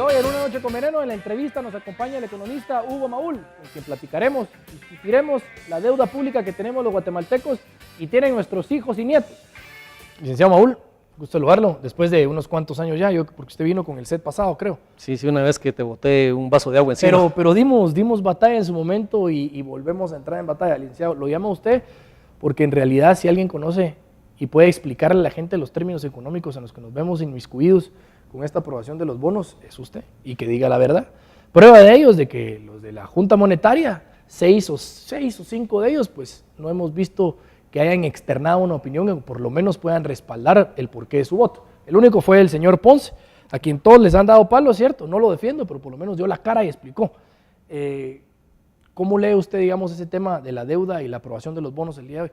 hoy en Una Noche con Veneno, en la entrevista nos acompaña el economista Hugo Maúl, con quien platicaremos, discutiremos la deuda pública que tenemos los guatemaltecos y tienen nuestros hijos y nietos. Licenciado Maúl, gusto saludarlo, después de unos cuantos años ya, porque usted vino con el set pasado, creo. Sí, una vez que te boté un vaso de agua encima. Pero dimos batalla en su momento y volvemos a entrar en batalla, licenciado. Lo llama usted porque en realidad si alguien conoce y puede explicarle a la gente los términos económicos en los que nos vemos inmiscuidos con esta aprobación de los bonos, es usted, y que diga la verdad. Prueba de ello es de que los de la Junta Monetaria, seis o 5 de ellos, pues no hemos visto que hayan externado una opinión o por lo menos puedan respaldar el porqué de su voto. El único fue el señor Ponce, a quien todos les han dado palo, ¿cierto? No lo defiendo, pero por lo menos dio la cara y explicó. ¿Cómo lee usted, digamos, ese tema de la deuda y la aprobación de los bonos el día de hoy?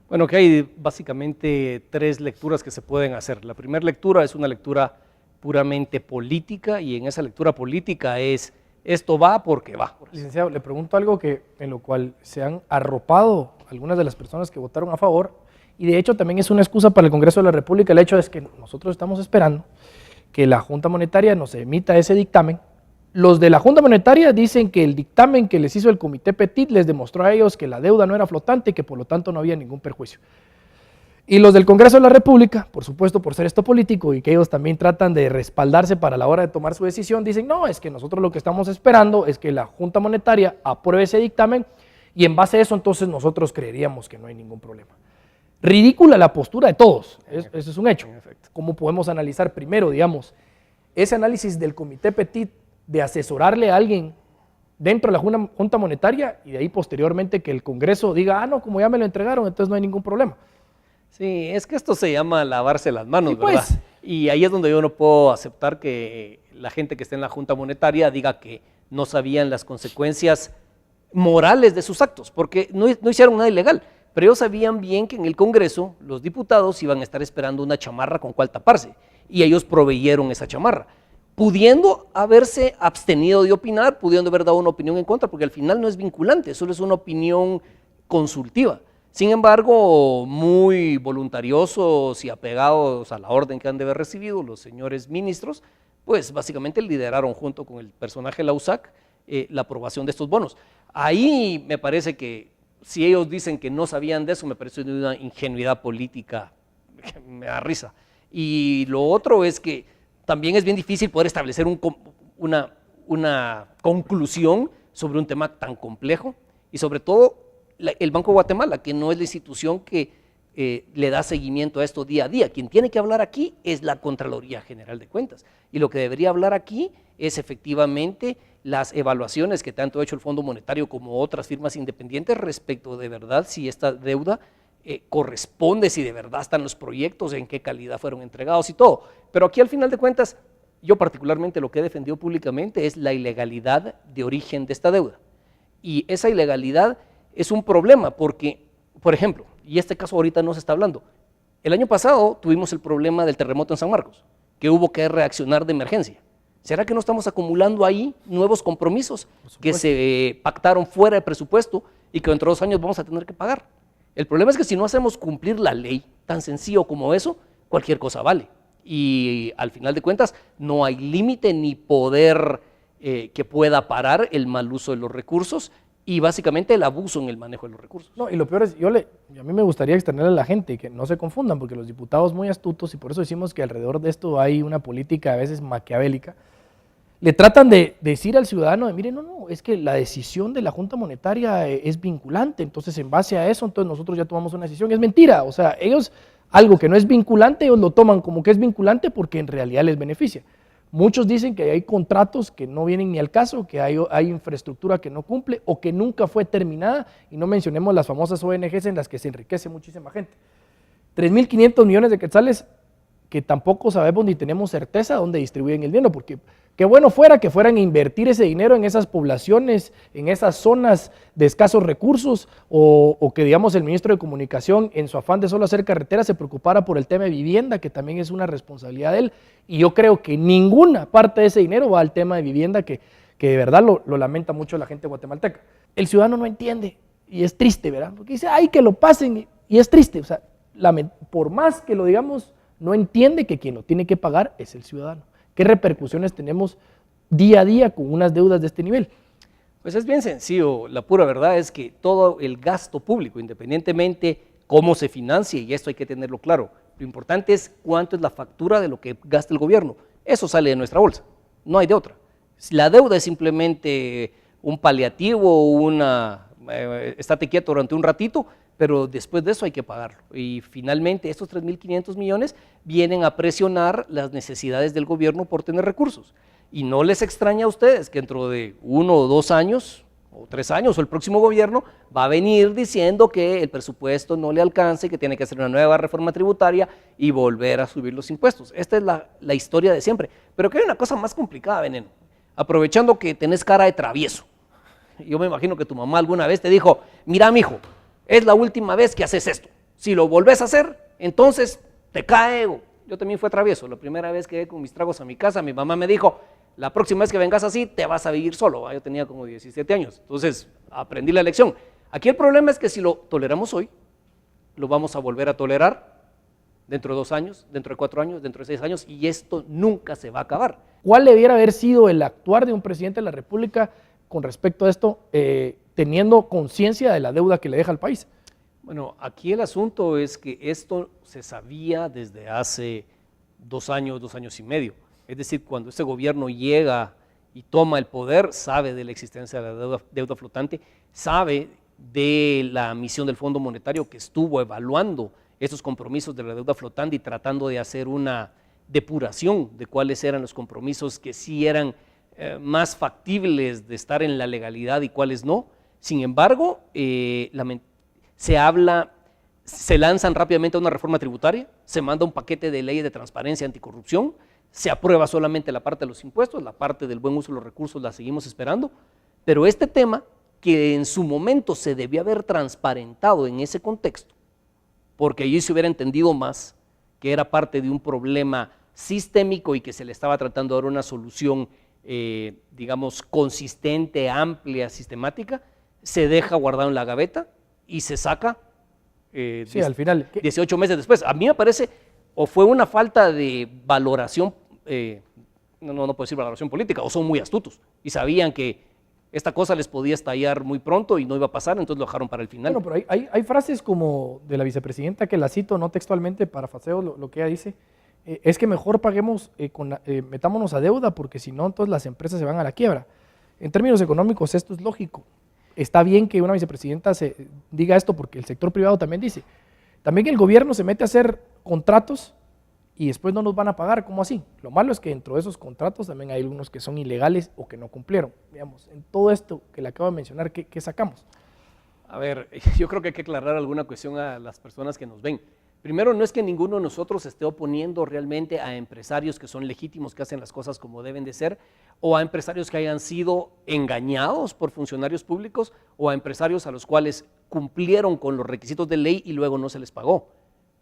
Bueno, que hay básicamente 3 lecturas que se pueden hacer. La primera lectura es una lectura puramente política y en esa lectura política es esto va porque va. Licenciado, le pregunto algo en lo cual se han arropado algunas de las personas que votaron a favor y de hecho también es una excusa para el Congreso de la República. El hecho es que nosotros estamos esperando que la Junta Monetaria nos emita ese dictamen. Los de la Junta Monetaria dicen que el dictamen que les hizo el Comité Petit les demostró a ellos que la deuda no era flotante y que por lo tanto no había ningún perjuicio. Y los del Congreso de la República, por supuesto por ser esto político y que ellos también tratan de respaldarse para la hora de tomar su decisión, dicen no, es que nosotros lo que estamos esperando es que la Junta Monetaria apruebe ese dictamen y en base a eso entonces nosotros creeríamos que no hay ningún problema. Ridícula la postura de todos, eso es un hecho. ¿Cómo podemos analizar primero, digamos, ese análisis del Comité Petit de asesorarle a alguien dentro de la Junta Monetaria y de ahí posteriormente que el Congreso diga, no, como ya me lo entregaron, entonces no hay ningún problema? Sí, es que esto se llama lavarse las manos, sí, pues, ¿verdad? Y ahí es donde yo no puedo aceptar que la gente que esté en la Junta Monetaria diga que no sabían las consecuencias morales de sus actos, porque no hicieron nada ilegal, pero ellos sabían bien que en el Congreso los diputados iban a estar esperando una chamarra con cual taparse, y ellos proveyeron esa chamarra, pudiendo haberse abstenido de opinar, pudiendo haber dado una opinión en contra, porque al final no es vinculante, solo es una opinión consultiva. Sin embargo, muy voluntariosos y apegados a la orden que han de haber recibido los señores ministros, pues básicamente lideraron junto con el personaje de la USAC la aprobación de estos bonos. Ahí me parece que si ellos dicen que no sabían de eso, me parece una ingenuidad política, me da risa. Y lo otro es que también es bien difícil poder establecer una conclusión sobre un tema tan complejo y sobre todo el Banco de Guatemala, que no es la institución que le da seguimiento a esto día a día. Quien tiene que hablar aquí es la Contraloría General de Cuentas y lo que debería hablar aquí es efectivamente las evaluaciones que tanto ha hecho el Fondo Monetario como otras firmas independientes respecto de verdad si esta deuda corresponde, si de verdad están los proyectos, en qué calidad fueron entregados y todo. Pero aquí al final de cuentas, yo particularmente lo que he defendido públicamente es la ilegalidad de origen de esta deuda. Y esa ilegalidad es un problema porque, por ejemplo, y este caso ahorita no se está hablando, el año pasado tuvimos el problema del terremoto en San Marcos, que hubo que reaccionar de emergencia. ¿Será que no estamos acumulando ahí nuevos compromisos que se pactaron fuera de presupuesto y que dentro de 2 años vamos a tener que pagar? El problema es que si no hacemos cumplir la ley, tan sencillo como eso, cualquier cosa vale. Y al final de cuentas no hay límite ni poder que pueda parar el mal uso de los recursos y básicamente el abuso en el manejo de los recursos. No, y lo peor es, a mí me gustaría externarle a la gente que no se confundan, porque los diputados muy astutos, y por eso decimos que alrededor de esto hay una política a veces maquiavélica, le tratan de decir al ciudadano, mire, no, es que la decisión de la Junta Monetaria es vinculante, entonces en base a eso, entonces nosotros ya tomamos una decisión. Es mentira, o sea, ellos, algo que no es vinculante, ellos lo toman como que es vinculante porque en realidad les beneficia. Muchos dicen que hay contratos que no vienen ni al caso, que hay infraestructura que no cumple o que nunca fue terminada, y no mencionemos las famosas ONGs en las que se enriquece muchísima gente. 3.500 millones de quetzales que tampoco sabemos ni tenemos certeza dónde distribuyen el dinero, porque qué bueno fuera que fueran a invertir ese dinero en esas poblaciones, en esas zonas de escasos recursos, o que digamos el ministro de Comunicación en su afán de solo hacer carreteras se preocupara por el tema de vivienda, que también es una responsabilidad de él, y yo creo que ninguna parte de ese dinero va al tema de vivienda, que de verdad lo lamenta mucho la gente guatemalteca. El ciudadano no entiende, y es triste, ¿verdad? Porque dice, ay, que lo pasen, y es triste, o sea, por más que lo digamos, no entiende que quien lo tiene que pagar es el ciudadano. ¿Qué repercusiones tenemos día a día con unas deudas de este nivel? Pues es bien sencillo, la pura verdad es que todo el gasto público, independientemente cómo se financie, y esto hay que tenerlo claro, lo importante es cuánto es la factura de lo que gasta el gobierno, eso sale de nuestra bolsa, no hay de otra. Si la deuda es simplemente un paliativo, estate quieto durante un ratito, pero después de eso hay que pagarlo. Y finalmente estos 3.500 millones vienen a presionar las necesidades del gobierno por tener recursos. Y no les extraña a ustedes que dentro de 1 o 2 años, o 3 años, o el próximo gobierno va a venir diciendo que el presupuesto no le alcance, que tiene que hacer una nueva reforma tributaria y volver a subir los impuestos. Esta es la historia de siempre. Pero que hay una cosa más complicada, Veneno. Aprovechando que tenés cara de travieso. Yo me imagino que tu mamá alguna vez te dijo, mira, mijo, es la última vez que haces esto. Si lo volvés a hacer, entonces te cae. Yo también fui travieso. La primera vez que llegué con mis tragos a mi casa, mi mamá me dijo, la próxima vez que vengas así, te vas a vivir solo. Yo tenía como 17 años. Entonces, aprendí la lección. Aquí el problema es que si lo toleramos hoy, lo vamos a volver a tolerar dentro de 2 años, dentro de 4 años, dentro de 6 años, y esto nunca se va a acabar. ¿Cuál debiera haber sido el actuar de un presidente de la República con respecto a esto, teniendo conciencia de la deuda que le deja al país? Bueno, aquí el asunto es que esto se sabía desde hace 2 años, 2 años y medio. Es decir, cuando este gobierno llega y toma el poder, sabe de la existencia de la deuda flotante, sabe de la misión del Fondo Monetario que estuvo evaluando estos compromisos de la deuda flotante y tratando de hacer una depuración de cuáles eran los compromisos que sí eran más factibles de estar en la legalidad y cuáles no. Sin embargo, se lanzan rápidamente a una reforma tributaria, se manda un paquete de leyes de transparencia anticorrupción, se aprueba solamente la parte de los impuestos, la parte del buen uso de los recursos la seguimos esperando, pero este tema que en su momento se debió haber transparentado en ese contexto, porque allí se hubiera entendido más que era parte de un problema sistémico y que se le estaba tratando de dar una solución, digamos, consistente, amplia, sistemática, se deja guardado en la gaveta y se saca sí, al final 18 meses después. A mí me parece, o fue una falta de valoración, no puedo decir valoración política, o son muy astutos y sabían que esta cosa les podía estallar muy pronto y no iba a pasar, entonces lo dejaron para el final. Bueno, pero hay frases como de la vicepresidenta que la cito no textualmente, parafraseo lo que ella dice, es que mejor paguemos, metámonos a deuda porque si no, entonces las empresas se van a la quiebra. En términos económicos esto es lógico. Está bien que una vicepresidenta diga esto porque el sector privado también dice. También el gobierno se mete a hacer contratos y después no nos van a pagar, ¿cómo así? Lo malo es que dentro de esos contratos también hay algunos que son ilegales o que no cumplieron. Digamos, en todo esto que le acabo de mencionar, ¿qué sacamos? A ver, yo creo que hay que aclarar alguna cuestión a las personas que nos ven. Primero, no es que ninguno de nosotros esté oponiendo realmente a empresarios que son legítimos, que hacen las cosas como deben de ser, o a empresarios que hayan sido engañados por funcionarios públicos, o a empresarios a los cuales cumplieron con los requisitos de ley y luego no se les pagó.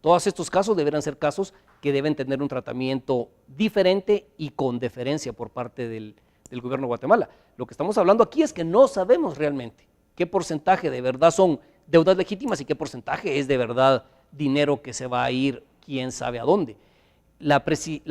Todos estos casos deberán ser casos que deben tener un tratamiento diferente y con deferencia por parte del gobierno de Guatemala. Lo que estamos hablando aquí es que no sabemos realmente qué porcentaje de verdad son deudas legítimas y qué porcentaje es de verdad dinero que se va a ir quién sabe a dónde. La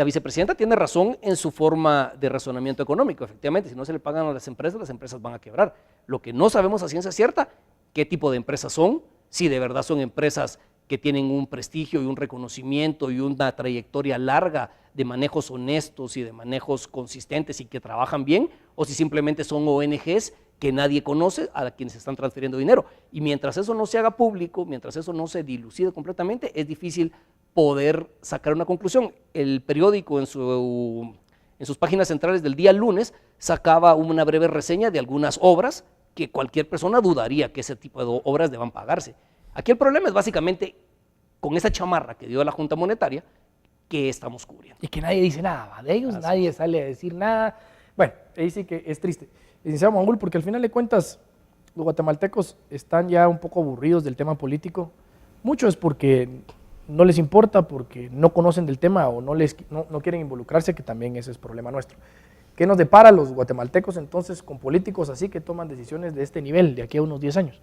vicepresidenta tiene razón en su forma de razonamiento económico. Efectivamente, si no se le pagan a las empresas van a quebrar. Lo que no sabemos a ciencia cierta, qué tipo de empresas son, si de verdad son empresas que tienen un prestigio y un reconocimiento y una trayectoria larga de manejos honestos y de manejos consistentes y que trabajan bien, o si simplemente son ONGs que nadie conoce a quienes están transfiriendo dinero. Y mientras eso no se haga público, mientras eso no se dilucide completamente, es difícil poder sacar una conclusión. El periódico en sus páginas centrales del día lunes sacaba una breve reseña de algunas obras que cualquier persona dudaría que ese tipo de obras deban pagarse. Aquí el problema es básicamente con esa chamarra que dio la Junta Monetaria que estamos cubriendo. Y que nadie dice nada, de ellos nadie sale a decir nada. Bueno, ahí sí que es triste. Licenciado Mangul, porque al final de cuentas los guatemaltecos están ya un poco aburridos del tema político. Mucho es porque no les importa, porque no conocen del tema o no quieren involucrarse, que también ese es problema nuestro. ¿Qué nos depara a los guatemaltecos entonces con políticos así que toman decisiones de este nivel de aquí a unos 10 años?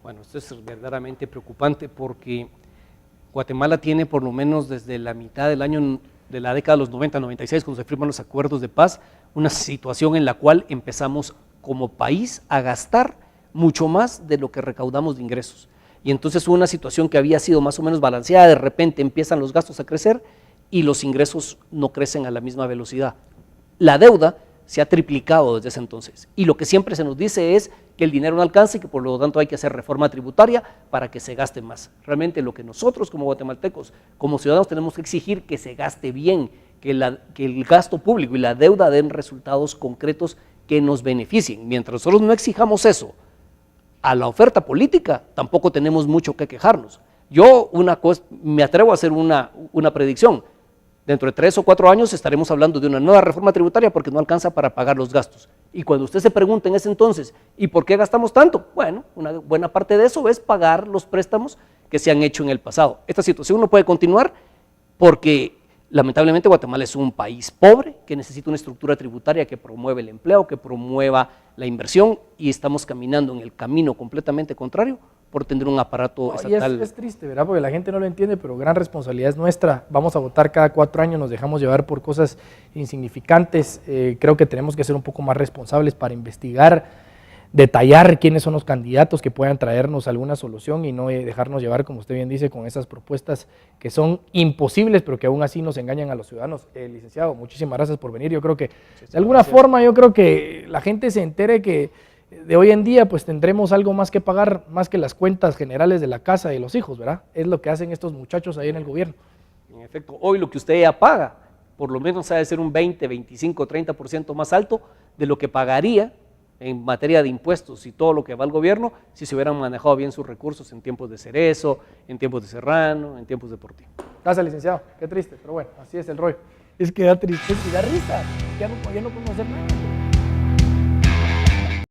Bueno, esto es verdaderamente preocupante porque Guatemala tiene por lo menos desde la mitad del año de la década de los 90, 96, cuando se firman los acuerdos de paz, una situación en la cual empezamos como país a gastar mucho más de lo que recaudamos de ingresos. Y entonces hubo una situación que había sido más o menos balanceada, de repente empiezan los gastos a crecer y los ingresos no crecen a la misma velocidad. La deuda se ha triplicado desde ese entonces y lo que siempre se nos dice es que el dinero no alcanza y que por lo tanto hay que hacer reforma tributaria para que se gaste más. Realmente lo que nosotros como guatemaltecos, como ciudadanos tenemos que exigir que se gaste bien, que el gasto público y la deuda den resultados concretos que nos beneficien. Mientras nosotros no exijamos eso a la oferta política, tampoco tenemos mucho que quejarnos. Yo me atrevo a hacer una predicción. Dentro de 3 o 4 años estaremos hablando de una nueva reforma tributaria porque no alcanza para pagar los gastos. Y cuando usted se pregunte en ese entonces, ¿y por qué gastamos tanto? Bueno, una buena parte de eso es pagar los préstamos que se han hecho en el pasado. Esta situación no puede continuar porque lamentablemente Guatemala es un país pobre que necesita una estructura tributaria que promueva el empleo, que promueva la inversión y estamos caminando en el camino completamente contrario por tener un aparato estatal. Y es triste, ¿verdad? Porque la gente no lo entiende, pero gran responsabilidad es nuestra. Vamos a votar cada 4 años, nos dejamos llevar por cosas insignificantes. Creo que tenemos que ser un poco más responsables para investigar, detallar quiénes son los candidatos que puedan traernos alguna solución y no dejarnos llevar, como usted bien dice, con esas propuestas que son imposibles, pero que aún así nos engañan a los ciudadanos. Licenciado, muchísimas gracias por venir. Yo creo que de alguna forma, yo creo que la gente se entere que de hoy en día pues tendremos algo más que pagar, más que las cuentas generales de la casa y de los hijos, ¿verdad? Es lo que hacen estos muchachos ahí en el gobierno. En efecto, hoy lo que usted ya paga, por lo menos ha de ser un 20, 25, 30% más alto de lo que pagaría en materia de impuestos y todo lo que va al gobierno si se hubieran manejado bien sus recursos en tiempos de Cerezo, en tiempos de Serrano, en tiempos de Portillo. Gracias, licenciado. Qué triste, pero bueno, así es el rollo. Es que da tristeza y da risa. Ya no podemos hacer nada.